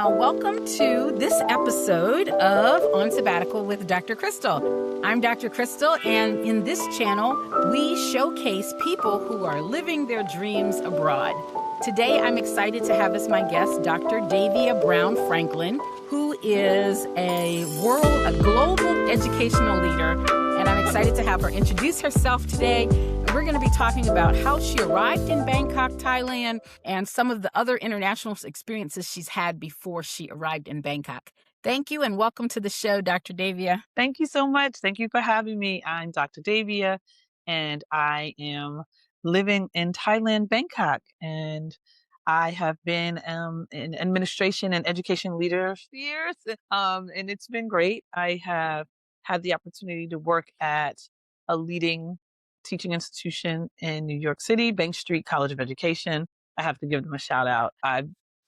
Welcome to this episode of On Sabbatical with Dr. Crystal. I'm Dr. Crystal, and in this channel, we showcase people who are living their dreams abroad. Today, I'm excited to have as my guest Dr. Davia Brown Franklyn, who is a global educational leader, and I'm excited to have her introduce herself today. We're going to be talking about how she arrived in Bangkok, Thailand, and some of the other international experiences she's had before she arrived in Bangkok. Thank you and welcome to the show, Dr. Davia. Thank you so much. Thank you for having me. I'm Dr. Davia, and I am living in Thailand, Bangkok, and I have been in administration and education leader for years, and it's been great. I have had the opportunity to work at a leading teaching institution in New York City, Bank Street College of Education. I have to give them a shout out. I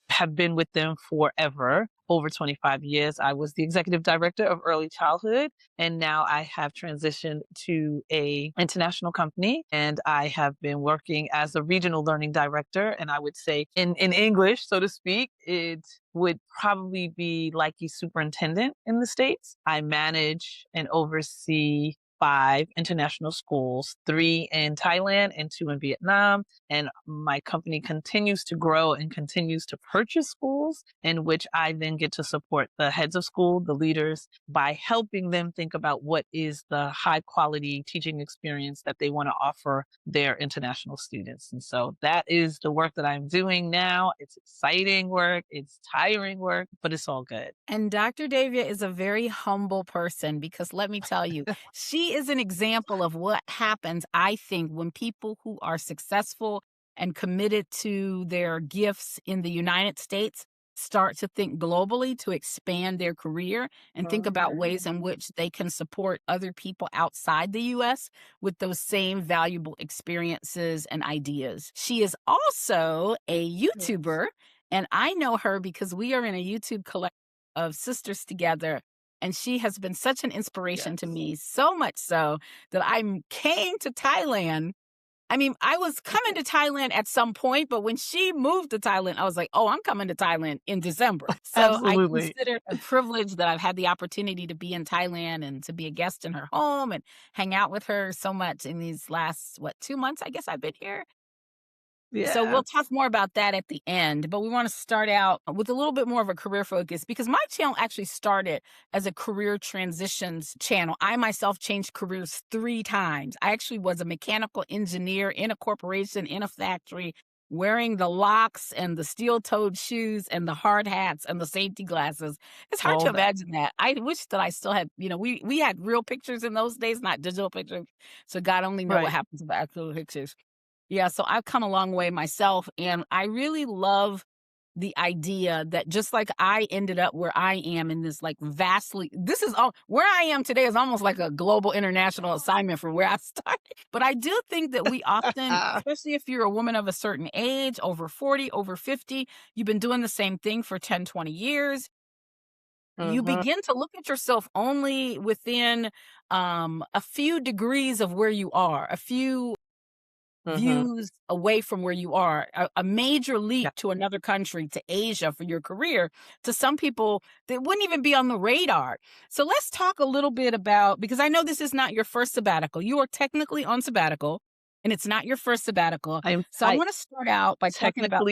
have been with them forever, over 25 years. I was the executive director of early childhood, and now I have transitioned to a international company, and I have been working as a regional learning director. And I would say in English, so to speak, it would probably be like a superintendent in the States. I manage and oversee 5 international schools, 3 in Thailand and 2 in Vietnam. And my company continues to grow and continues to purchase schools, in which I then get to support the heads of school, the leaders, by helping them think about what is the high quality teaching experience that they want to offer their international students. And so that is the work that I'm doing now. It's exciting work. It's tiring work, but it's all good. And Dr. Davia is a very humble person because let me tell you, she is an example of what happens, I think, when people who are successful and committed to their gifts in the United States start to think globally to expand their career and think about ways in which they can support other people outside the U.S. with those same valuable experiences and ideas. She is also a YouTuber, and I know her because we are in a YouTube collective of sisters together. And she has been such an inspiration to me, so much so that I came to Thailand. I mean, I was coming to Thailand at some point, but when she moved to Thailand, I was like, oh, I'm coming to Thailand in December. So Absolutely. I consider it a privilege that I've had the opportunity to be in Thailand and to be a guest in her home and hang out with her so much in these last, 2 months, I guess I've been here. Yeah. So we'll talk more about that at the end, but we want to start out with a little bit more of a career focus because my channel actually started as a career transitions channel. I myself changed careers 3 times. I actually was a mechanical engineer in a corporation, in a factory, wearing the locks and the steel-toed shoes and the hard hats and the safety glasses. It's hard to imagine that. I wish that I still had, we had real pictures in those days, not digital pictures. So God only knows what happens with actual pictures. Yeah, so I've come a long way myself, and I really love the idea that just like I ended up where I am in this where I am today is almost like a global international assignment from where I started. But I do think that we often, especially if you're a woman of a certain age, over 40, over 50, you've been doing the same thing for 10, 20 years. You begin to look at yourself only within a few degrees of where you are, a few views away from where you are, a major leap to another country, to Asia for your career. To some people, that wouldn't even be on the radar. So let's talk a little bit about, because I know this is not your first sabbatical. You are technically on sabbatical, and it's not your first sabbatical. I want to start out by talking about...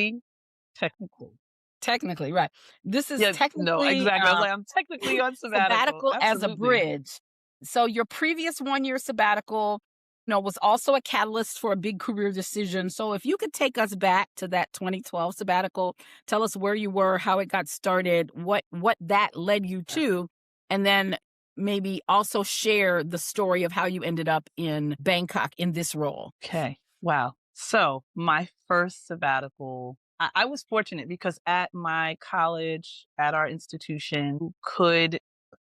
Technically, right. This is technically... No, exactly. I was like, I'm technically on sabbatical. As a bridge. So your previous 1-year sabbatical was also a catalyst for a big career decision. So if you could take us back to that 2012 sabbatical, tell us where you were, how it got started, what that led you to, and then maybe also share the story of how you ended up in Bangkok in this role. Okay. Wow. So my first sabbatical, I was fortunate because at my college, at our institution, you could,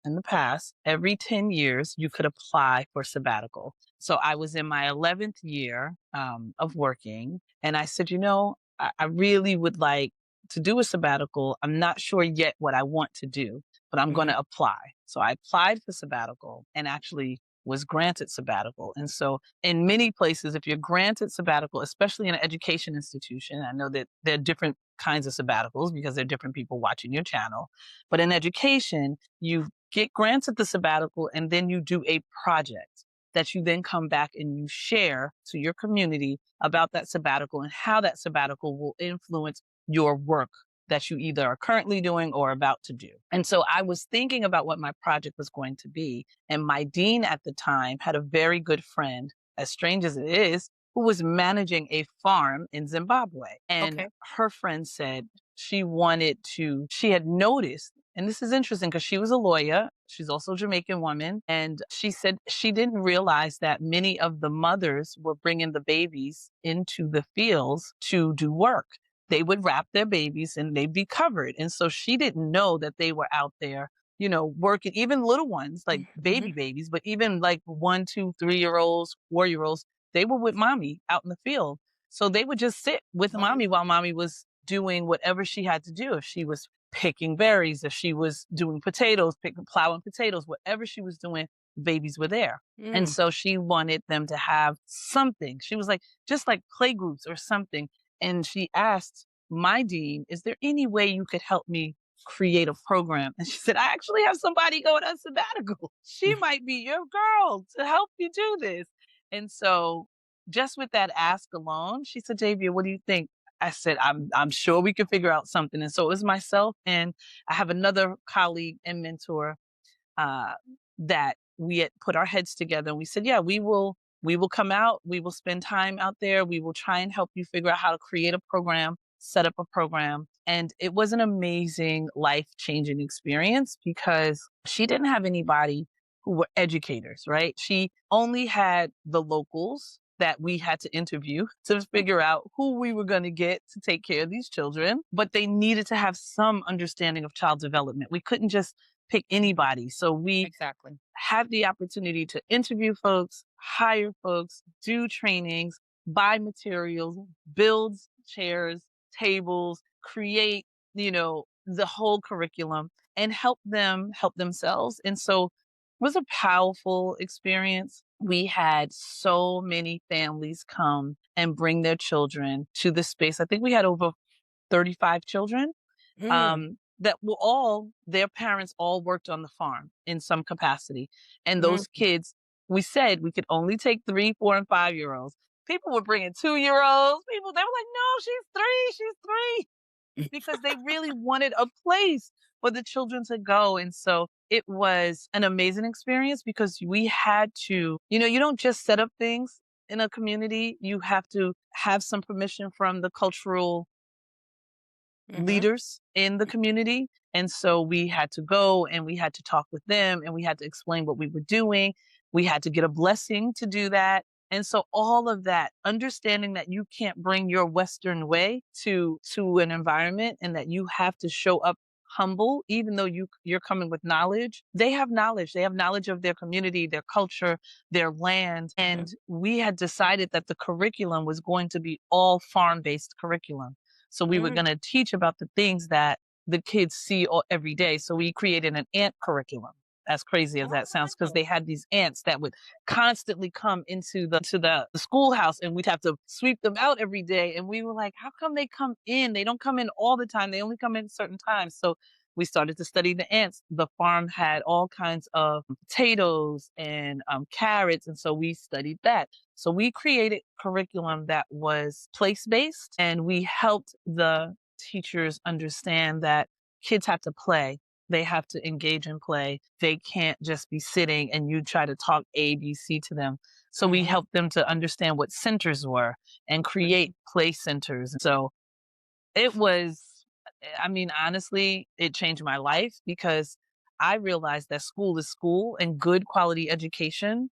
in the past, every 10 years, you could apply for sabbatical. So I was in my 11th year of working, and I said, I really would like to do a sabbatical. I'm not sure yet what I want to do, but I'm going to apply. So I applied for sabbatical and actually was granted sabbatical. And so in many places, if you're granted sabbatical, especially in an education institution, I know that there are different kinds of sabbaticals because there are different people watching your channel. But in education, you get granted the sabbatical and then you do a project that you then come back and you share to your community about that sabbatical and how that sabbatical will influence your work that you either are currently doing or about to do. And so I was thinking about what my project was going to be. And my dean at the time had a very good friend, as strange as it is, who was managing a farm in Zimbabwe. And Okay. her friend said she had noticed, and this is interesting because she was a lawyer. She's also a Jamaican woman. And she said she didn't realize that many of the mothers were bringing the babies into the fields to do work. They would wrap their babies and they'd be covered. And so she didn't know that they were out there, working, even little ones, like Mhm. baby babies, but even like 1, 2, 3-year olds, 4-year olds, they were with mommy out in the field. So they would just sit with Right. mommy while mommy was doing whatever she had to do. If she was picking berries, if she was doing potatoes, plowing potatoes, whatever she was doing, babies were there. And Mm. so she wanted them to have something. She was like, just like play groups or something. And she asked my dean, is there any way you could help me create a program? And she said, I actually have somebody going on sabbatical. She might be your girl to help you do this. And so just with that ask alone, she said, Davia, what do you think? I said, I'm sure we can figure out something. And so it was myself and I have another colleague and mentor uh, that we had put our heads together and we said, yeah, we will come out, we will spend time out there, we will try and help you figure out how to create a program, set up a program. And it was an amazing life-changing experience because she didn't have anybody who were educators, right? She only had the locals that we had to interview to figure out who we were going to get to take care of these children, but they needed to have some understanding of child development. We couldn't just pick anybody. So we Exactly. have the opportunity to interview folks, hire folks, do trainings, buy materials, build chairs, tables, create, the whole curriculum and help them help themselves. And so it was a powerful experience. We had so many families come and bring their children to the space. I think we had over 35 children Mm. that were all their parents all worked on the farm in some capacity. And Mm. those kids, we said we could only take 3, 4, and 5-year olds. People were bringing 2-year olds. People, they were like, no, she's 3, because they really wanted a place for the children to go. And so it was an amazing experience because we had to, you don't just set up things in a community. You have to have some permission from the cultural Mhm. leaders in the community. And so we had to go and we had to talk with them and we had to explain what we were doing. We had to get a blessing to do that. And so all of that, understanding that you can't bring your Western way to an environment and that you have to show up humble, even though you're coming with knowledge. They have knowledge. They have knowledge of their community, their culture, their land. And Mhm. we had decided that the curriculum was going to be all farm-based curriculum. So we were Mm. going to teach about the things that the kids see every day. So we created an ant curriculum. As crazy as that sounds, because Oh. they had these ants that would constantly come into the schoolhouse, and we'd have to sweep them out every day. And we were like, how come they come in? They don't come in all the time. They only come in certain times. So we started to study the ants. The farm had all kinds of potatoes and carrots, and so we studied that. So we created curriculum that was place based, and we helped the teachers understand that kids have to play. They have to engage in play. They can't just be sitting and you try to talk A, B, C to them. So we Mhm. helped them to understand what centers were and create Mhm. play centers. So it was, I mean, honestly, it changed my life because I realized that school is school and good quality education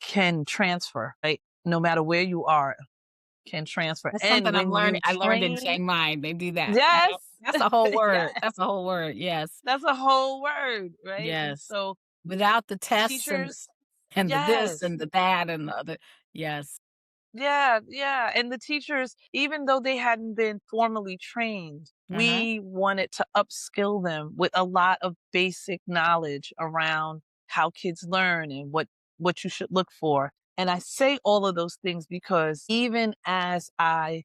can transfer, right? No matter where you are, can transfer. That's And something when you I learned in train, Chiang Mai. They do that. yes, Yep. That's a whole word. yes, That's a whole word. Yes. that's a whole word, right? And Yes. so Without the tests teachers, and the this yes, and the that and the other. Yes. yeah, yeah. And the teachers, even though they hadn't been formally trained, Uh-huh. we wanted to upskill them with a lot of basic knowledge around how kids learn and what you should look for. And I say all of those things because even as I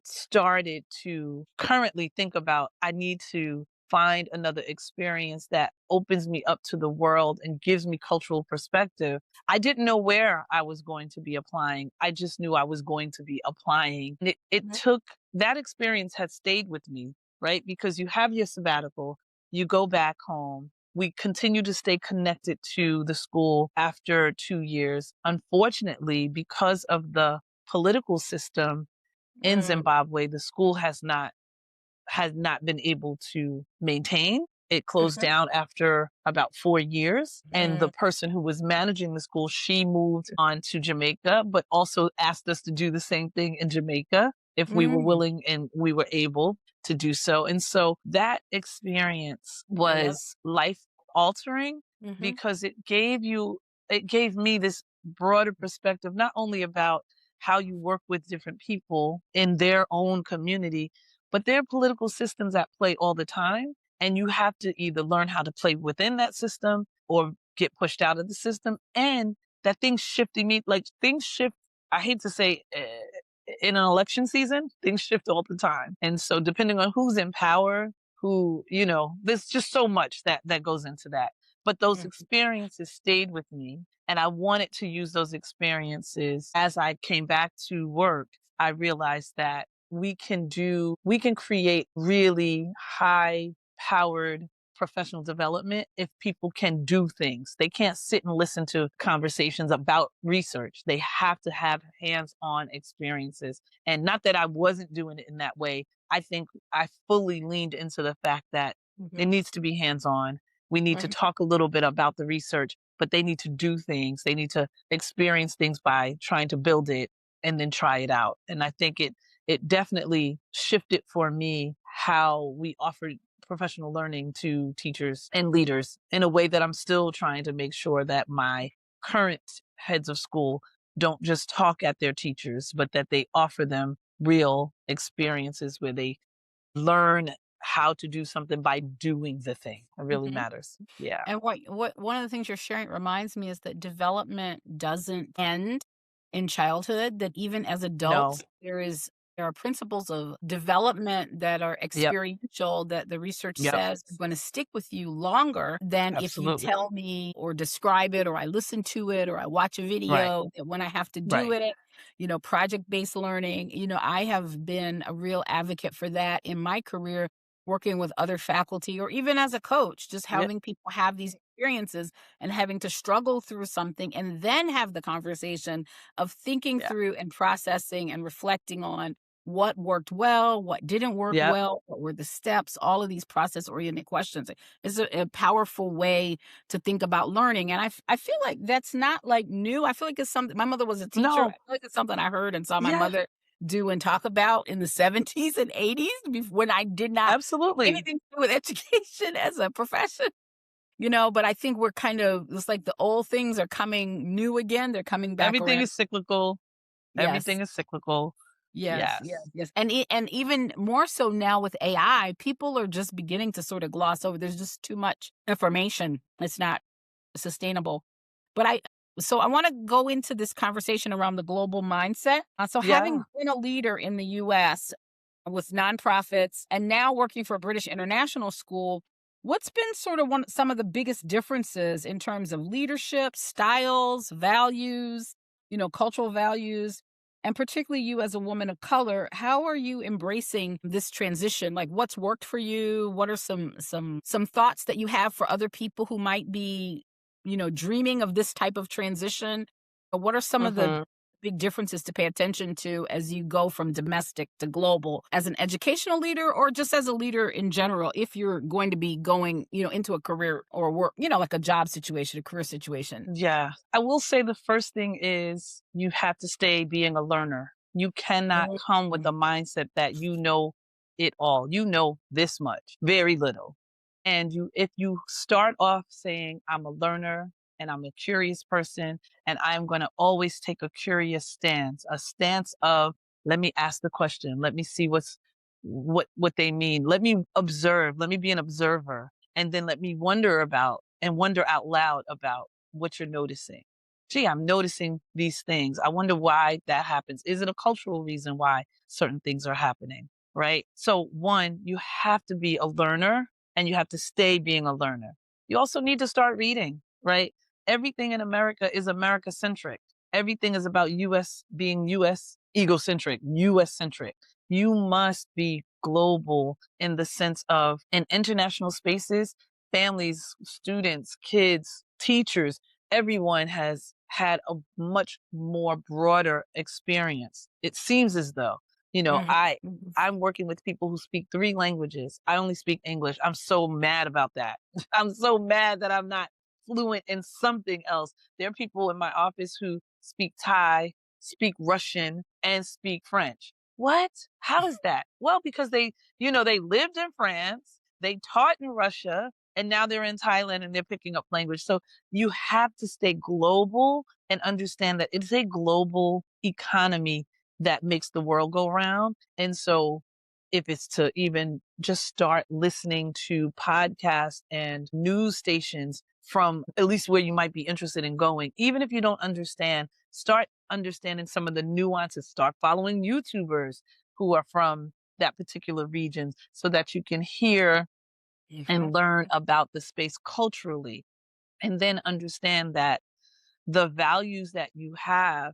started to currently think about, I need to find another experience that opens me up to the world and gives me cultural perspective. I didn't know where I was going to be applying. I just knew I was going to be applying. And it Mhm. took that experience had stayed with me, right? Because you have your sabbatical, you go back home. We continue to stay connected to the school after 2 years. Unfortunately, because of the political system in Mm, Zimbabwe, the school has not been able to maintain. It closed mhm, down after about 4 years. And mm, the person who was managing the school, she moved on to Jamaica, but also asked us to do the same thing in Jamaica if we were mm. willing and we were able to do so. And so that experience I love was life altering Mhm, because it gave me this broader perspective, not only about how you work with different people in their own community, but there are political systems at play all the time. And you have to either learn how to play within that system or get pushed out of the system. And that things shifting me, like things shift. I hate to say in an election season, things shift all the time. And so depending on who's in power, there's just so much that goes into that. But those mhm, experiences stayed with me. And I wanted to use those experiences as I came back to work. I realized that we can create really high powered professional development if people can do things. They can't sit and listen to conversations about research. They have to have hands-on experiences. And not that I wasn't doing it in that way. I think I fully leaned into the fact that it mhm, needs to be hands-on. We need to mhm, talk a little bit about the research, but they need to do things. They need to experience things by trying to build it and then try it out. And I think it definitely shifted for me how we offered professional learning to teachers and leaders in a way that I'm still trying to make sure that my current heads of school don't just talk at their teachers, but that they offer them real experiences where they learn how to do something by doing the thing. It really mhm. matters. Yeah. And what one of the things you're sharing reminds me is that development doesn't end in childhood, that even as No. adults, there are principles of development that are Yep. experiential that the research Yep. says is going to stick with you longer than if you Absolutely. tell me or describe it or I listen to it or I watch a Right. video that when I have to do Right. it, project-based learning. I have been a real advocate for that in my career working with other faculty or even as a coach, just Yep. having people have these experiences and having to struggle through something and then have the conversation of thinking Yeah. through and processing and reflecting on what worked well, what didn't work Yep. well, what were the steps, all of these process oriented questions is a powerful way to think about learning. And I feel like that's not like new. I feel like it's something my mother was a teacher. I No. feel like it's something I heard and saw my Yeah. mother do and talk about in the 70s and 80s when I did not Absolutely. anything to do with education as a profession, but I think we're kind of it's like the old things are coming new again, they're coming back Everything around. is cyclical. Yes. Everything is cyclical. Yes, yes, Yes. yes, and even more so now with AI, people are just beginning to sort of gloss over there's just too much information. It's not sustainable. But I wanna go into this conversation around the global mindset. So Yeah. having been a leader in the US with nonprofits and now working for a British international school, what's been sort of some of the biggest differences in terms of leadership, styles, values, cultural values, and particularly you as a woman of color, how are you embracing this transition? Like what's worked for you? What are some thoughts that you have for other people who might be, dreaming of this type of transition? What are some of the Mhm. big differences to pay attention to as you go from domestic to global as an educational leader or just as a leader in general if you're going to be going into a career or work like a job situation, a career situation. Yeah. I will say the first thing is you have to stay being a learner. You cannot come with Mhm. a mindset that you know it all. You know this much, very little. And if you start off saying, I'm a learner and I'm a curious person, and I'm going to always take a curious stance, a stance of, let me ask the question. Let me see what they mean. Let me observe. Let me be an observer. And then let me wonder about and wonder out loud about what you're noticing. Gee, I'm noticing these things. I wonder why that happens. Is it a cultural reason why certain things are happening? Right. So, one, you have to be a learner and you have to stay being a learner. You also need to start reading, right? Everything in America is America centric. Everything is about US being US egocentric, US centric. You must be global in the sense of in international spaces, families, students, kids, teachers, everyone has had a much more broader experience. It seems as though, you know, Mhm. I Mhm. I'm working with people who speak 3 languages. I only speak English. I'm so mad about that. I'm so mad that I'm not fluent in something else. There are people in my office who speak Thai, speak Russian, and speak French. What? How is that? Well, because they lived in France, they taught in Russia, and now they're in Thailand and they're picking up language. So you have to stay global and understand that it's a global economy that makes the world go round. And so if it's to even just start listening to podcasts and news stations from at least where you might be interested in going, even if you don't understand, start understanding some of the nuances, start following YouTubers who are from that particular region so that you can hear and Mhm. learn about the space culturally and then understand that the values that you have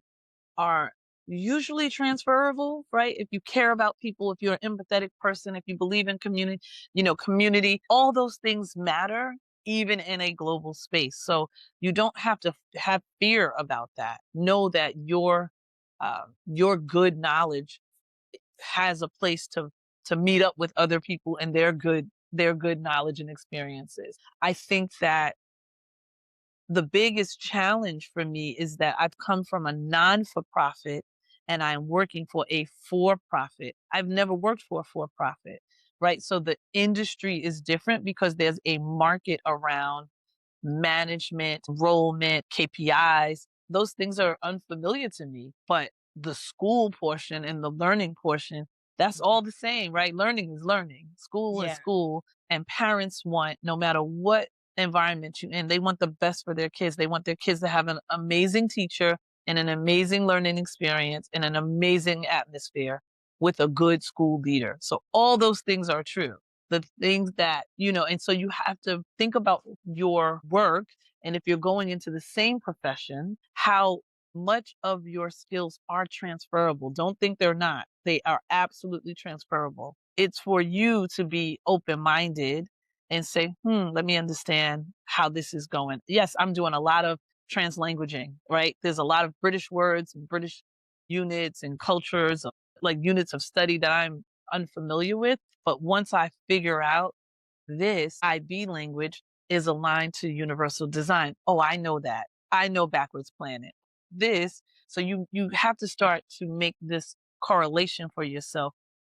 are usually transferable, right? If you care about people, if you're an empathetic person, if you believe in community, all those things matter even in a global space. So you don't have to have fear about that. Know that your good knowledge has a place to meet up with other people and their good knowledge and experiences. I think that the biggest challenge for me is that I've come from a non-for-profit and I'm working for a for-profit. I've never worked for a for-profit, right? So the industry is different because there's a market around management, enrollment, KPIs. Those things are unfamiliar to me, but the school portion and the learning portion, that's all the same, right? Learning is learning. School is Yeah. school. And parents want, no matter what environment you're in, they want the best for their kids. They want their kids to have an amazing teacher and an amazing learning experience and an amazing atmosphere with a good school leader. So all those things are true. The things that, and so you have to think about your work. And if you're going into the same profession, how much of your skills are transferable. Don't think they're not. They are absolutely transferable. It's for you to be open minded and say, let me understand how this is going. Yes, I'm doing a lot of translanguaging, right? There's a lot of British words and British units and cultures, like units of study that I'm unfamiliar with. But once I figure out this IB language is aligned to universal design. Oh, I know that. I know backwards planning. This, so you have to start to make this correlation for yourself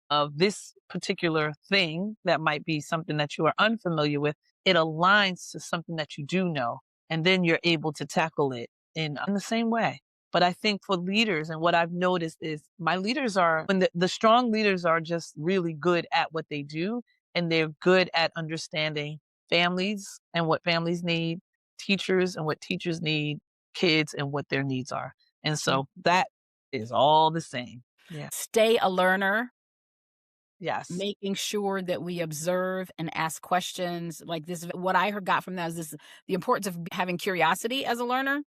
of this particular thing that might be something that you are unfamiliar with. It aligns to something that you do know, and then you're able to tackle it in the same way. But I think for leaders, and what I've noticed is my leaders are, when the strong leaders are just really good at what they do, and they're good at understanding families and what families need, teachers and what teachers need, kids and what their needs are. And Mm. so that is all the same. Yeah. Stay a learner, Yes. making sure that we observe and ask questions like this. What I got from that is this: the importance of having curiosity as a learner,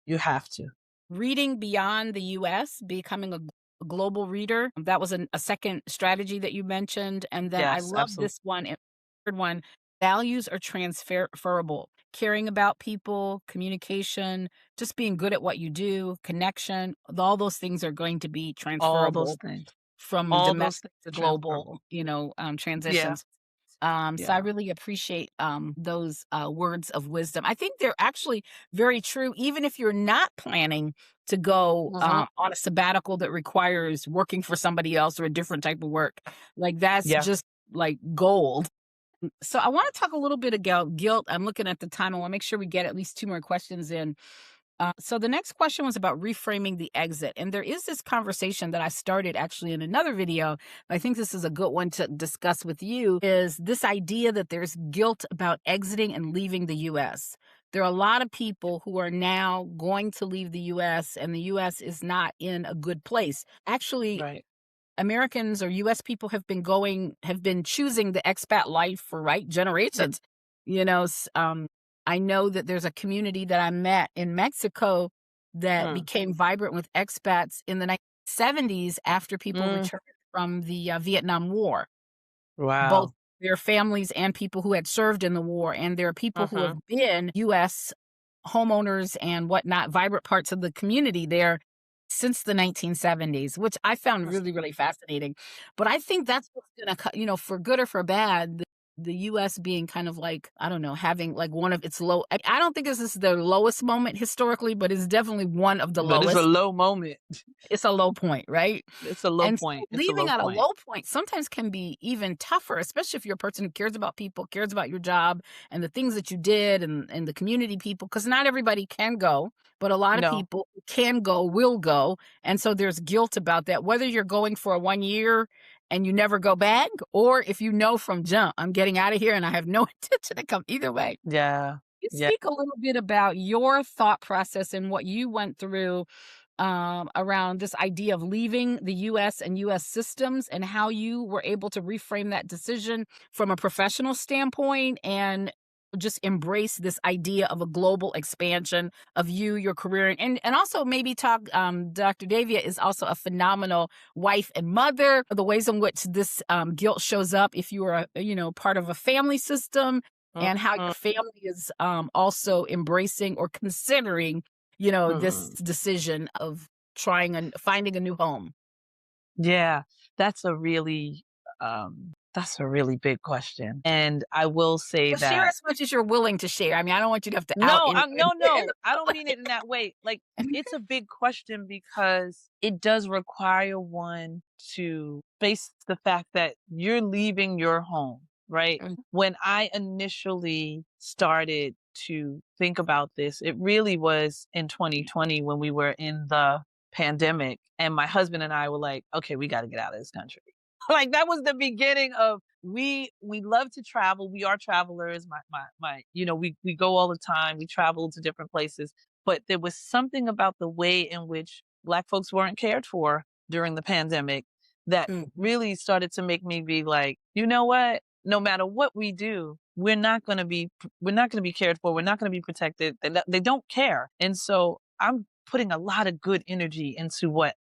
You have to. reading beyond the US, becoming a global reader. That was a second strategy that you mentioned. And then I Yes, love absolutely. this one. Third one, values are transferable. Caring about people, communication, just being good at what you do, connection, all those things are going to be All those transferable things. from All those domestic things are to global, transferable. Yeah. transitions. So I Yeah. really appreciate those words of wisdom. I think they're actually very true, even if you're not planning to go Mhm. on a sabbatical that requires working for somebody else or a different type of work. Like that's Yeah. just like gold. So I want to talk a little bit about guilt. I'm looking at the time. I want to make sure we get at least two more questions in. So the next question was about reframing the exit. And there is this conversation that I started actually in another video. I think this is a good one to discuss with you is this idea that there's guilt about exiting and leaving the US. There are a lot of people who are now going to leave the US and the US is not in a good place. Actually, Right. Americans or US people have been choosing the expat life for generations. You know, I know that there's a community that I met in Mexico that Mm. became vibrant with expats in the 1970s after people Mm. returned from the Vietnam War, both Wow. their families and people who had served in the war. And there are people who Uh-huh. have been US homeowners and whatnot, vibrant parts of the community there since the 1970s, which I found That's really, really fascinating. But I think that's what's gonna for good or for bad, the US being kind of like, I don't know, having like one of its low I don't think this is the lowest moment historically, but it's definitely one of the but it's a lowest. low moment. It's a low point, right? It's a low And so point. It's a leaving low at a point. low point sometimes can be even tougher, especially if you're a person who cares about people, cares about your job and the things that you did and the community people, because not everybody can go, but a lot of No. people who can go, will go. And so there's guilt about that, whether you're going for a 1 year and you never go back, or if you know from jump, I'm getting out of here and I have no intention to come either way. Yeah. You Yeah. speak a little bit about your thought process and what you went through around this idea of leaving the US and US systems and how you were able to reframe that decision from a professional standpoint and just embrace this idea of a global expansion of you, your career, and also maybe talk. Dr. Davia is also a phenomenal wife and mother. The ways in which this guilt shows up if you are, part of a family system, and how Mhm. your family is also embracing or considering this Mhm. decision of trying and finding a new home. Yeah, that's a really big question. And I will say So share that as much as you're willing to share. I mean, I don't want you to have to out no, anyone. no, I don't mean it in that way. Like, it's a big question because it does require one to face the fact that you're leaving your home, right? Mm, When I initially started to think about this, it really was in 2020 when we were in the pandemic, and my husband and I were like, okay, we got to get out of this country. Like, that was the beginning of we love to travel. We are travelers. We go all the time. We travel to different places. But there was something about the way in which Black folks weren't cared for during the pandemic that mhm, really started to make me be like, you know what? No matter what we do, we're not going to be cared for. We're not going to be protected. They don't care. And so I'm putting a lot of good energy into what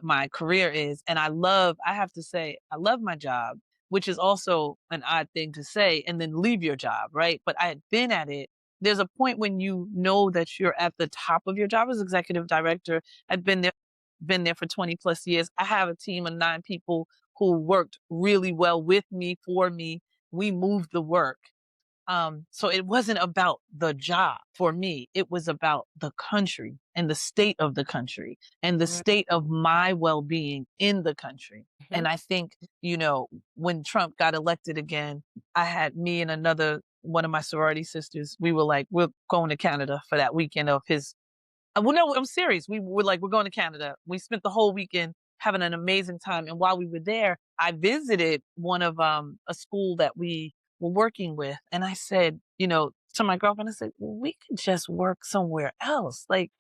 my career is. And I have to say, I love my job, which is also an odd thing to say, and then leave your job, right? But I had been at it. There's a point when you know that you're at the top of your job as executive director. I've been there for 20 plus years. I have a team of 9 people who worked really well with me, for me. We moved the work. So it wasn't about the job for me. It was about the country and the state of the country and the mhm, state of my well being in the country. mhm, And I think, when Trump got elected again, I had me and another one of my sorority sisters, we were like, we're going to Canada for that weekend of his well, no, I'm serious. We were like, we're going to Canada. We spent the whole weekend having an amazing time. And while we were there, I visited one of a school that we were working with. And I said, to my girlfriend, I said, well, we could just work somewhere else. Like,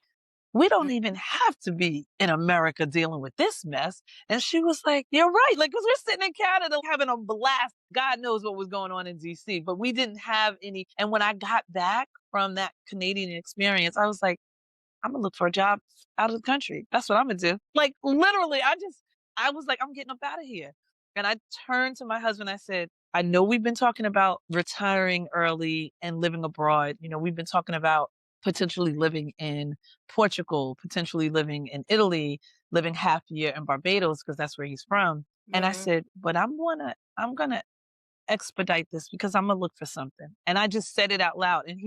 we don't even have to be in America dealing with this mess. And she was like, you're right. Like, because we're sitting in Canada having a blast. God knows what was going on in DC, but we didn't have any. And when I got back from that Canadian experience, I was like, I'm gonna look for a job out of the country. That's what I'm gonna do. Like, literally, I was like, I'm getting up out of here. And I turned to my husband. I said, I know we've been talking about retiring early and living abroad. We've been talking about potentially living in Portugal, potentially living in Italy, living half a year in Barbados because that's where he's from. And I mhm, said, but I'm gonna expedite this because I'm gonna look for something. And I just said it out loud. And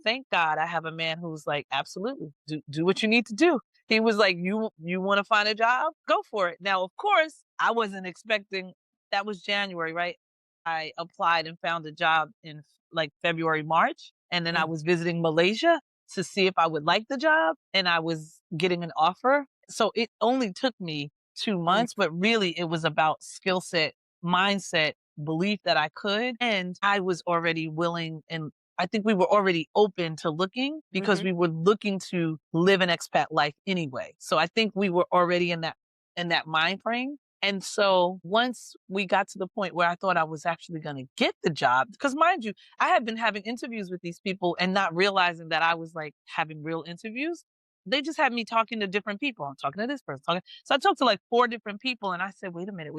thank God I have a man who's like, absolutely, do what you need to do. He was like, you want to find a job? Go for it. Now, of course, I wasn't expecting that was January, right? I applied and found a job in like February, March, and then I mm, was visiting Malaysia. to see if I would like the job, and I was getting an offer. So it only took me 2 months, but really it was about skill set, mindset, belief that I could. And I was already willing, and I think we were already open to looking because Mhm. we were looking to live an expat life anyway. So I think we were already in that mind frame. And so once we got to the point where I thought I was actually going to get the job, because mind you, I had been having interviews with these people and not realizing that I was like having real interviews. They just had me talking to different people. I'm talking to this person. So I talked to like 4 different people, and I said, wait a minute.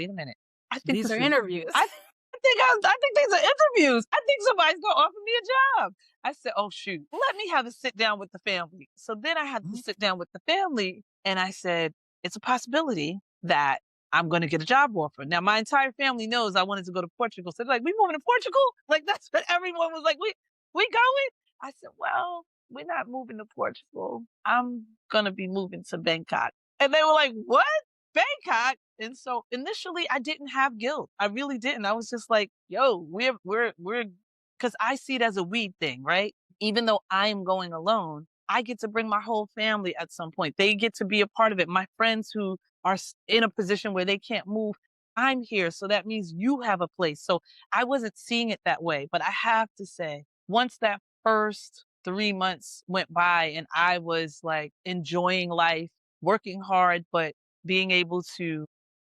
I think These are this is, interviews. I think these are interviews. I think somebody's going to offer me a job. I said, oh, shoot, let me have a sit down with the family. So then I had to Mhm. sit down with the family, and I said, it's a possibility that I'm going to get a job offer. Now, my entire family knows I wanted to go to Portugal. So they're like, we moving to Portugal? Like, that's what everyone was like, we going? I said, well, we're not moving to Portugal. I'm going to be moving to Bangkok. And they were like, what? Bangkok? And so initially I didn't have guilt. I really didn't. I was just like, yo, because I see it as a weed thing, right? Even though I am going alone, I get to bring my whole family at some point. They get to be a part of it. My friends who are in a position where they can't move, I'm here. So that means you have a place. So I wasn't seeing it that way. But I have to say, once that first 3 months went by and I was like enjoying life, working hard, but being able to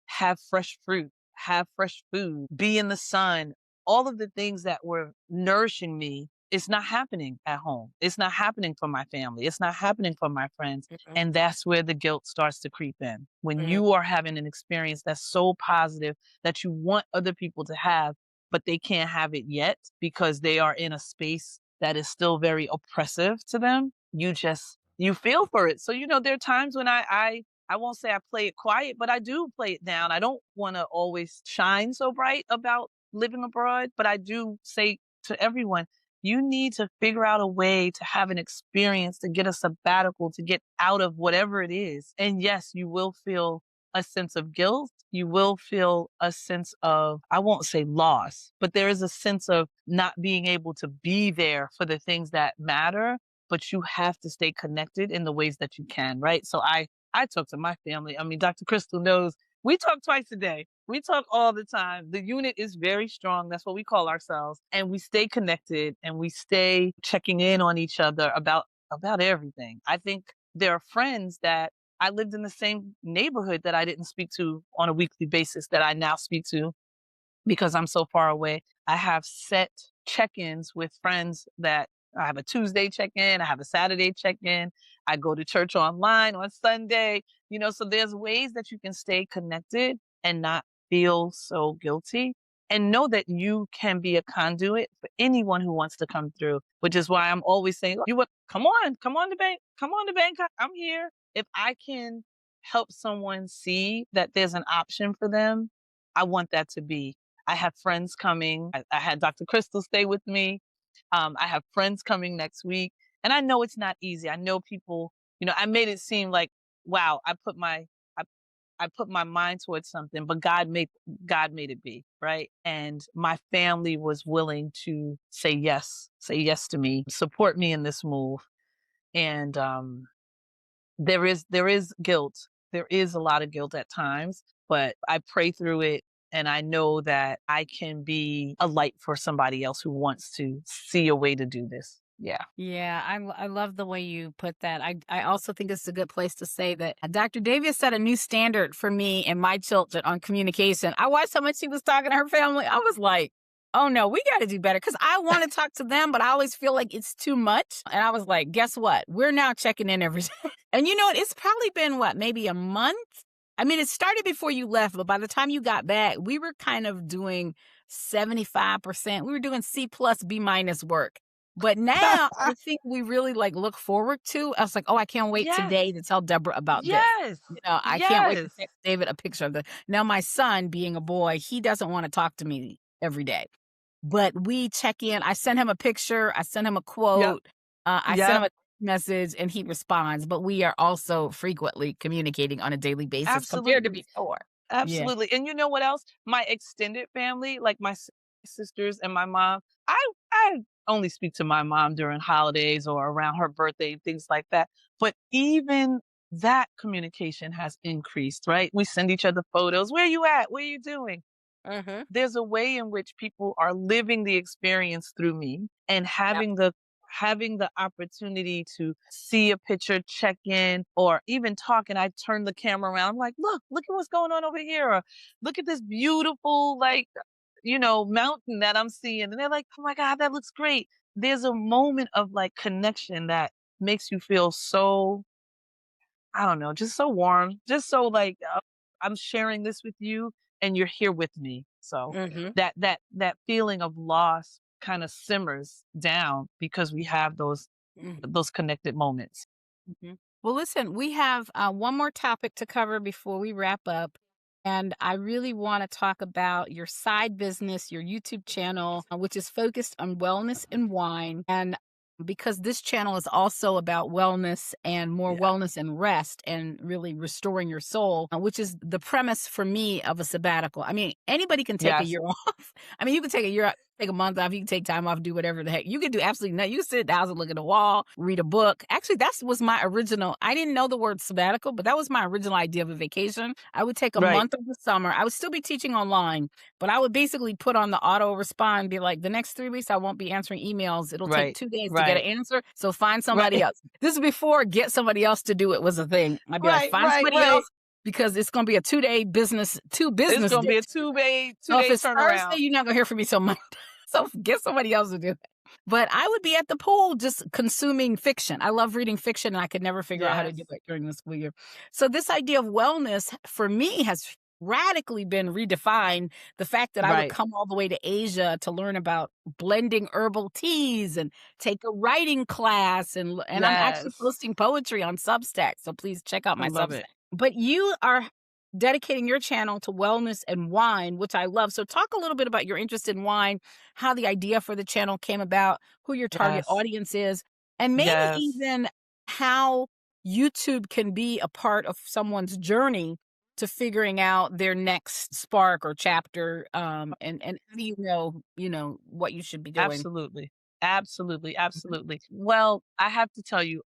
have fresh fruit, have fresh food, be in the sun, all of the things that were nourishing me, it's not happening at home. It's not happening for my family. It's not happening for my friends. Mhm. And that's where the guilt starts to creep in. When Mhm. you are having an experience that's so positive that you want other people to have, but they can't have it yet because they are in a space that is still very oppressive to them, you feel for it. So, there are times when I won't say I play it quiet, but I do play it down. I don't want to always shine so bright about living abroad, but I do say to everyone, you need to figure out a way to have an experience, to get a sabbatical, to get out of whatever it is. And yes, you will feel a sense of guilt. You will feel a sense of, I won't say loss, but there is a sense of not being able to be there for the things that matter, but you have to stay connected in the ways that you can, right? So I talk to my family. I mean, Dr. Crystal knows we talk twice a day. We talk all the time. The unit is very strong. That's what we call ourselves. And we stay connected and we stay checking in on each other about everything. I think there are friends that I lived in the same neighborhood that I didn't speak to on a weekly basis that I now speak to because I'm so far away. I have set check-ins with friends that I have a Tuesday check-in, I have a Saturday check-in, I go to church online on Sunday, so there's ways that you can stay connected and not feel so guilty and know that you can be a conduit for anyone who wants to come through, which is why I'm always saying, you what, come on to Bangkok. I'm here. If I can help someone see that there's an option for them, I want that to be. I have friends coming. I had Dr. Crystal stay with me. I have friends coming next week. And I know it's not easy. I know people, I made it seem like, wow, I, I put my mind towards something, but God made it be, right? And my family was willing to say yes to me, support me in this move. And there is guilt. There is a lot of guilt at times, but I pray through it and I know that I can be a light for somebody else who wants to see a way to do this. Yeah. Yeah, I love the way you put that. I also think it's a good place to say that Dr. Davia set a new standard for me and my children on communication. I watched how much she was talking to her family. I was like, oh no, we got to do better because I want to talk to them, but I always feel like it's too much. And I was like, guess what? We're now checking in every day. And you know what? It's probably been what, maybe a month? I mean, it started before you left, but by the time you got back, we were kind of doing 75%. We were doing C plus B minus work. But now the thing we really like look forward to, I was like, oh, I can't wait Yes. today to tell Deborah about this. Yes. I can't wait to Yes. text David a picture of this. Now, my son, being a boy, he doesn't want to talk to me every day. But we check in. I send him a picture. I send him a Yep. quote. I send him Yep. a message and he responds. But we are also frequently communicating on a daily basis compared to Absolutely. before. Yeah. Absolutely. And you know what else? My extended family, like my sisters and my mom, I only speak to my mom during holidays or around her birthday, things like that. But even that communication has increased, right? We send each other photos. Where you at? What are you doing? Mhm. There's a way in which people are living the experience through me and Yep. having the opportunity to see a picture, check in, or even talk. And I turn the camera around. I'm like, look at what's going on over here. Or look at this beautiful, like, mountain that I'm seeing. And they're like, oh my God, that looks great. There's a moment of like connection that makes you feel so, I don't know, just so warm, just so like I'm sharing this with you and you're here with me. So Mhm. that feeling of loss kind of simmers down because we have Mhm. those connected moments. Mhm. Well, listen, we have one more topic to cover before we wrap up. And I really want to talk about your side business, your YouTube channel, which is focused on wellness and wine. And because this channel is also about wellness and more Yeah. wellness and rest and really restoring your soul, which is the premise for me of a sabbatical. I mean, anybody can take a Yes. year off. I mean, you can take a year off, take a month off, you can take time off, do whatever the heck. You can do absolutely nothing. You can sit down and look at the wall, read a book. Actually, that was my original. I didn't know the word sabbatical, but that was my original idea of a vacation. I would take a Right. month of the summer. I would still be teaching online, but I would basically put on the auto respond, be like, the next 3 weeks, I won't be answering emails. It'll take Right. 2 days to get an Right. answer. So find somebody Right. else. This is before get somebody else to do it was a thing. I'd be like, Right. find Right. somebody Right. else because it's going to be a 2 day business, two It's business gonna be a days. two-day two So if day it's Thursday, turnaround. you're not gonna hear from me till Monday. So get somebody else to do it. But I would be at the pool just consuming fiction. I love reading fiction and I could never figure out how to do Yes. it during the school year. So this idea of wellness for me has radically been redefined. The fact that I would Right. come all the way to Asia to learn about blending herbal teas and take a writing class and I'm actually Yes. posting poetry on Substack. So please check out I my love Substack. it. But you are dedicating your channel to wellness and wine, which I love. So, talk a little bit about your interest in wine, how the idea for the channel came about, who your target Yes. audience is, and maybe Yes. even how YouTube can be a part of someone's journey to figuring out their next spark or chapter. And how do you know what you should be doing? Absolutely. Absolutely, Mhm. absolutely. Well, I have to tell you,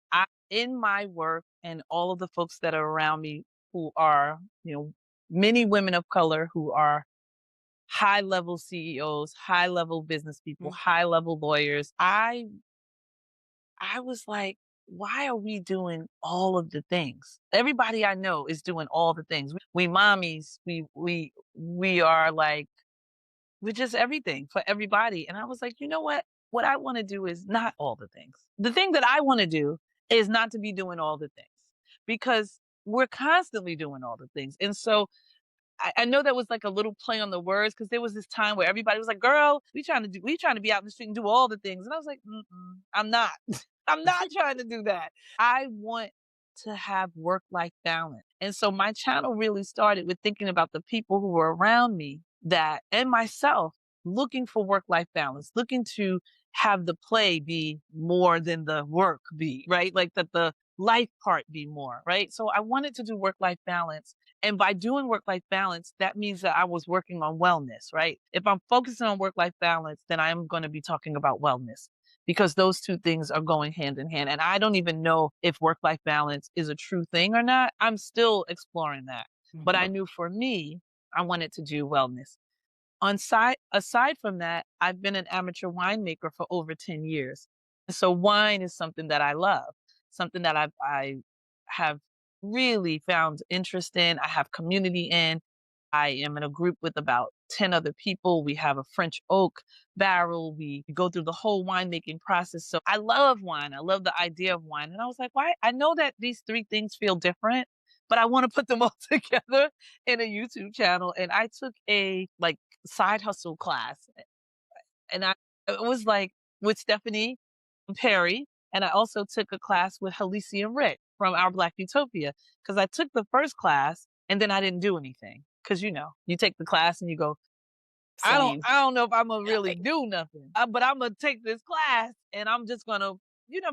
in my work and all of the folks that are around me who are, many women of color who are high level CEOs, high level business people, Mm, high level lawyers, I was like, why are we doing all of the things? Everybody I know is doing all the things. We mommies, we are like with just everything for everybody. And I was like, you know what? What I want to do is not all the things. The thing that I want to do is not to be doing all the things because we're constantly doing all the things. And so I know that was like a little play on the words because there was this time where everybody was like, girl, we trying to be out in the street and do all the things. And I was like, I'm not. I'm not trying to do that. I want to have work life balance. And so my channel really started with thinking about the people who were around me that and myself looking for work life balance, looking to have the play be more than the work be, right? Like that the life part be more, right? So I wanted to do work life balance. And by doing work life balance, that means that I was working on wellness, right? If I'm focusing on work life balance, then I'm going to be talking about wellness because those two things are going hand in hand. And I don't even know if work life balance is a true thing or not. I'm still exploring that. But I mhm, knew for me, I wanted to do wellness. Aside from that, I've been an amateur winemaker for over 10 years. So wine is something that I love, something that I have really found interest in. I have community in. I am in a group with about 10 other people. We have a French oak barrel. We go through the whole winemaking process. So I love wine. I love the idea of wine. And I was like, why? I know that these three things feel different, but I want to put them all together in a YouTube channel. And I took a like side hustle class and it was like with Stephanie Perry. And I also took a class with Halisi and Rick from Our Black Utopia because I took the first class and then I didn't do anything. Because you take the class and you go, same. I don't know if I'm gonna really Right. do nothing, but I'm gonna take this class and I'm just gonna,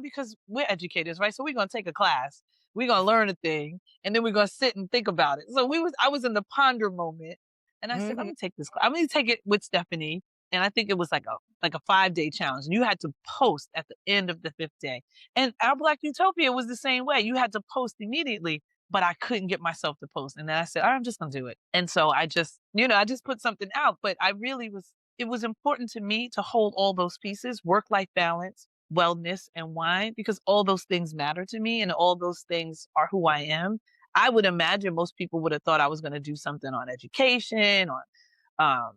because we're educators, right? So we're gonna take a class, we're gonna learn a thing, and then we're gonna sit and think about it. So I was in the ponder moment, and I said, let Mhm. me take this class. I'm gonna take it with Stephanie, And I think it was like a 5-day challenge. And you had to post at the end of the 5th day. And our Black Utopia was the same way. You had to post immediately, but I couldn't get myself to post. And then I said, "All right, I'm just gonna do it." And so I just, I just put something out. But I really was it was important to me to hold all those pieces, work-life balance, wellness, and wine, because all those things matter to me and all those things are who I am. I would imagine most people would have thought I was going to do something on education, on um,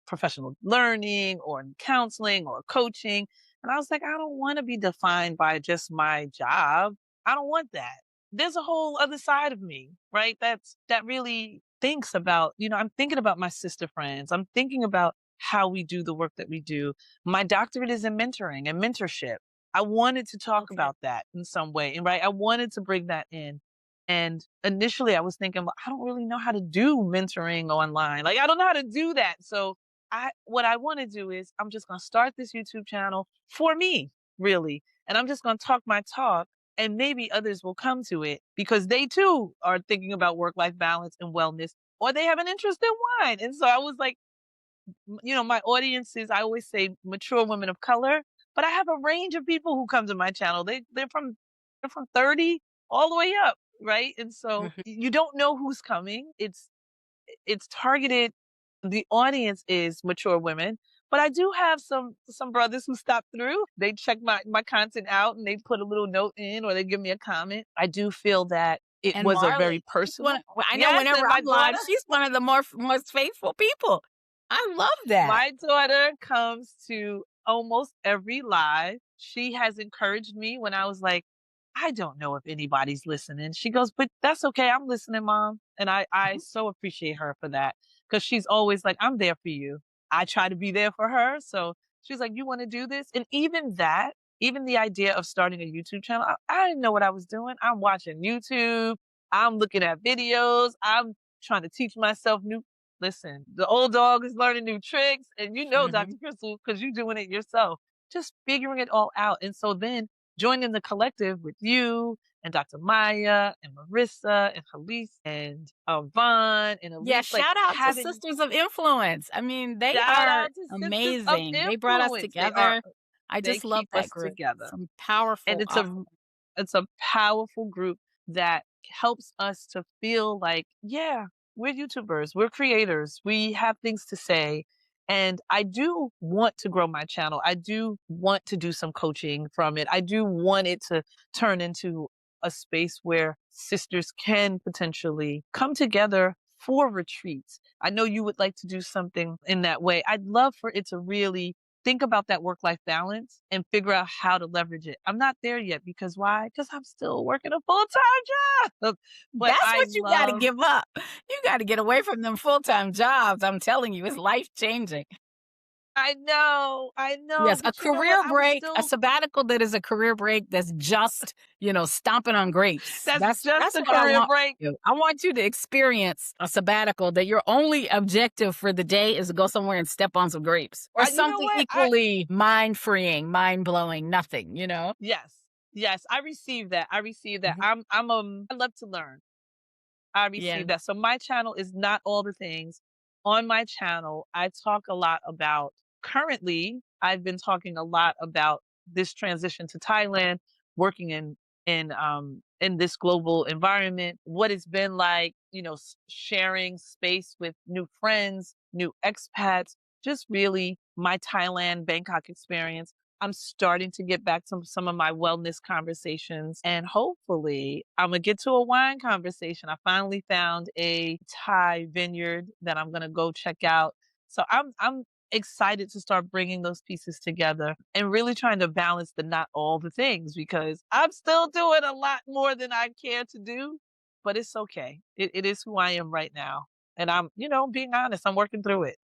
professional learning or counseling or coaching. And I was like, I don't want to be defined by just my job. I don't want that. There's a whole other side of me, right? That really thinks about, I'm thinking about my sister friends. I'm thinking about how we do the work that we do. My doctorate is in mentoring and mentorship. I wanted to talk Okay. about that in some way. And right, I wanted to bring that in. And initially I was thinking, well, I don't really know how to do mentoring online. Like I don't know how to do that. So what I want to do is I'm just going to start this YouTube channel for me, really. And I'm just going to talk my talk and maybe others will come to it because they too are thinking about work-life balance and wellness, or they have an interest in wine. And so I was like, my audience is, I always say, mature women of color, but I have a range of people who come to my channel. They're from 30 all the way up, right? And so Mhm. you don't know who's coming. It's targeted. The audience is mature women, but I do have some brothers who stop through. They check my content out and they put a little note in or they give me a comment. I do feel that it And was a very Marley, personal. I know Yes, whenever and my I'm live, daughter. she's one of the most faithful people. I love that. My daughter comes to almost every live. She has encouraged me when I was like, I don't know if anybody's listening. She goes, but that's okay. I'm listening, mom. And I Mhm. so appreciate her for that because she's always like, I'm there for you. I try to be there for her. So she's like, you want to do this? And even the idea of starting a YouTube channel, I didn't know what I was doing. I'm watching YouTube. I'm looking at videos. I'm trying to teach myself new. Listen, the old dog is learning new tricks, and Dr. Mhm. Crystal, because you're doing it yourself, just figuring it all out. And so then joining the collective with you and Dr. Maya and Marissa and Halise and Vaughn and Yeah, Elise, like shout out to having Sisters of Influence. I mean, they shout are out to Sisters of amazing. They brought us Influence. together. I They just love keep that us group. together. Some And powerful, it's a powerful group that helps us to feel like, yeah, we're YouTubers, we're creators, we have things to say. And I do want to grow my channel. I do want to do some coaching from it. I do want it to turn into a space where sisters can potentially come together for retreats. I know you would like to do something in that way. I'd love for it to really think about that work-life balance and figure out how to leverage it. I'm not there yet because why? Because I'm still working a full-time job. But that's I what you got to love give up. You got to get away from them full-time jobs. I'm telling you, it's life-changing. I know, Yes, a but you know what? career I was break, a still sabbatical that is a career break that's just, stomping on grapes. that's just That's a what I career want break. for you. I want you to experience a sabbatical that your only objective for the day is to go somewhere and step on some grapes or You know something what? equally mind-freeing, mind-blowing, nothing. Yes. Yes, I receive that. I receive that. Mhm. I love to learn. I Yeah. receive that. So my channel is not all the things. On my channel, I talk a lot about currently, I've been talking a lot about this transition to Thailand, working in this global environment, what it's been like, sharing space with new friends, new expats, just really my Thailand, Bangkok experience. I'm starting to get back to some of my wellness conversations and hopefully I'm gonna get to a wine conversation. I finally found a Thai vineyard that I'm gonna go check out. So I'm excited to start bringing those pieces together and really trying to balance the not all the things because I'm still doing a lot more than I care to do, but it's okay. It is who I am right now. And I'm, being honest, I'm working through it.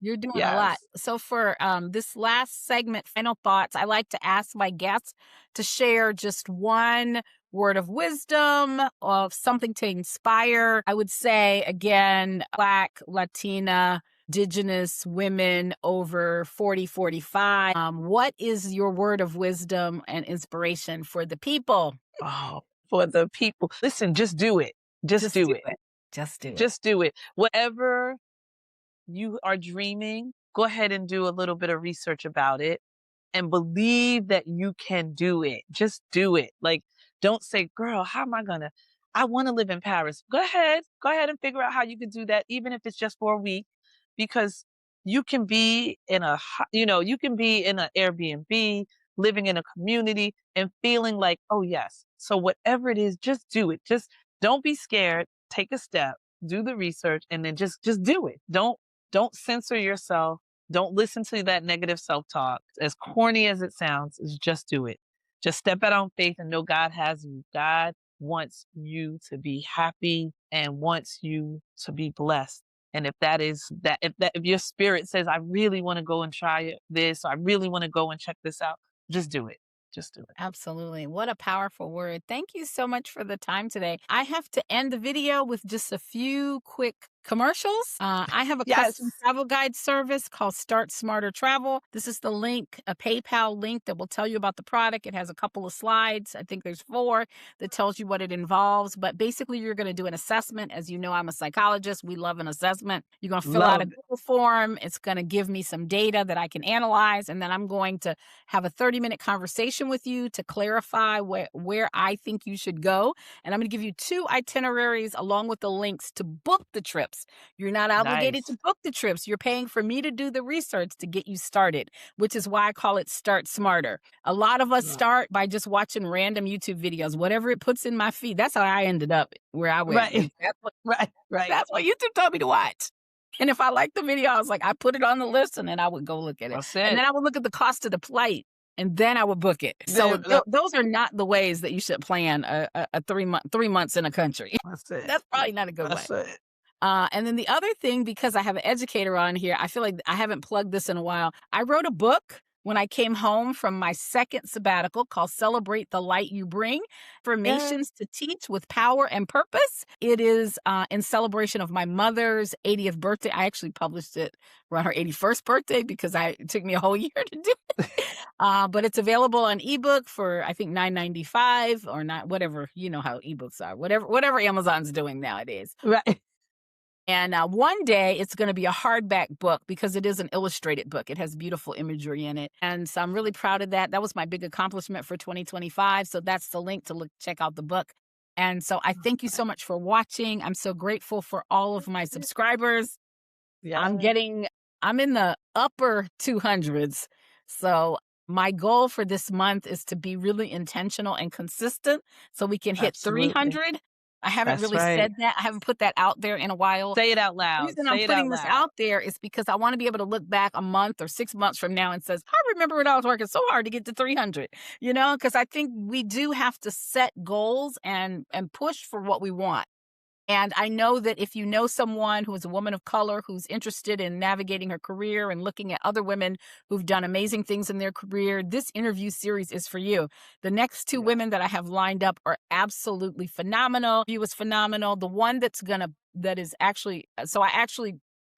You're doing a lot. Yes. So for this last segment, final thoughts, I like to ask my guests to share just one word of wisdom, of something to inspire. I would say, again, Black, Latina, Indigenous women over 40, 45. What is your word of wisdom and inspiration for the people? Oh, for the people. Listen, just do it. Just Just do do it. it. Just do it. Just do it. Whatever you are dreaming go ahead and do a little bit of research about it and believe that you can do it. Just do it. Like, don't say, girl, how am I gonna? I want to live in Paris. Go ahead and figure out how you can do that, even if it's just for a week, because you can be in you can be in an Airbnb, living in a community, and feeling like, oh yes. So whatever it is, just do it. Just don't be scared. Take a step, do the research, and then just do it. Don't censor yourself. Don't listen to that negative self-talk. As corny as it sounds, is just do it. Just step out on faith and know God has you. God wants you to be happy and wants you to be blessed. And if your spirit says, I really want to go and try this, or I really want to go and check this out, just do it. Just do it. Absolutely. What a powerful word. Thank you so much for the time today. I have to end the video with just a few quick commercials. I have a Yes. custom travel guide service called Start Smarter Travel. This is the link, a PayPal link that will tell you about the product. It has a couple of slides. I think there's 4 that tells you what it involves. But basically, you're going to do an assessment. As you know, I'm a psychologist. We love an assessment. You're going to fill out a Google form. It's going to give me some data that I can analyze. And then I'm going to have a 30-minute conversation with you to clarify where I think you should go. And I'm going to give you 2 itineraries along with the links to book the trips. You're not obligated to book the trips. You're paying for me to do the research to get you started, which is why I call it Start Smarter. A lot of us start by just watching random YouTube videos, whatever it puts in my feed. That's how I ended up where I went. Right. Right. That's what YouTube told me to watch. And if I liked the video, I was like, I put it on the list and then I would go look at it. That's it. And then I would look at the cost of the flight. And then I would book it. So those are not the ways that you should plan a 3 months in a country. That's it. That's probably not a good way. That's it. And then the other thing, because I have an educator on here, I feel like I haven't plugged this in a while. I wrote a book when I came home from my second sabbatical called Celebrate the Light You Bring, Affirmations to Teach with Power and Purpose. It is in celebration of my mother's 80th birthday. I actually published it around her 81st birthday because it took me a whole year to do it. But it's available on ebook for, I think, $9.95 or not, whatever. You know how ebooks are, whatever Amazon's doing nowadays. Right. And one day it's going to be a hardback book because it is an illustrated book. It has beautiful imagery in it. And so I'm really proud of that. That was my big accomplishment for 2025. So that's the link to check out the book. And so I thank you so much for watching. I'm so grateful for all of my subscribers. Yeah. I'm in the upper 200s. So my goal for this month is to be really intentional and consistent so we can hit 300. I haven't really said that. I haven't put that out there in a while. Say it out loud. The reason I'm putting this out there is because I want to be able to look back a month or 6 months from now and says, I remember when I was working so hard to get to 300, because I think we do have to set goals and push for what we want. And I know that if you know someone who is a woman of color who's interested in navigating her career and looking at other women who've done amazing things in their career, this interview series is for you. The next 2 women that I have lined up are absolutely phenomenal. He was phenomenal. The one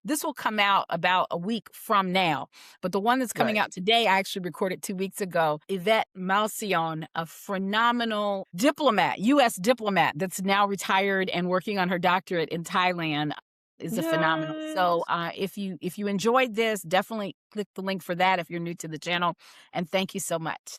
this will come out about a week from now. But the one that's coming out today, I actually recorded 2 weeks ago. Yvette Malcion, a phenomenal diplomat, U.S. diplomat that's now retired and working on her doctorate in Thailand, is a phenomenal. So if you enjoyed this, definitely click the link for that if you're new to the channel. And thank you so much.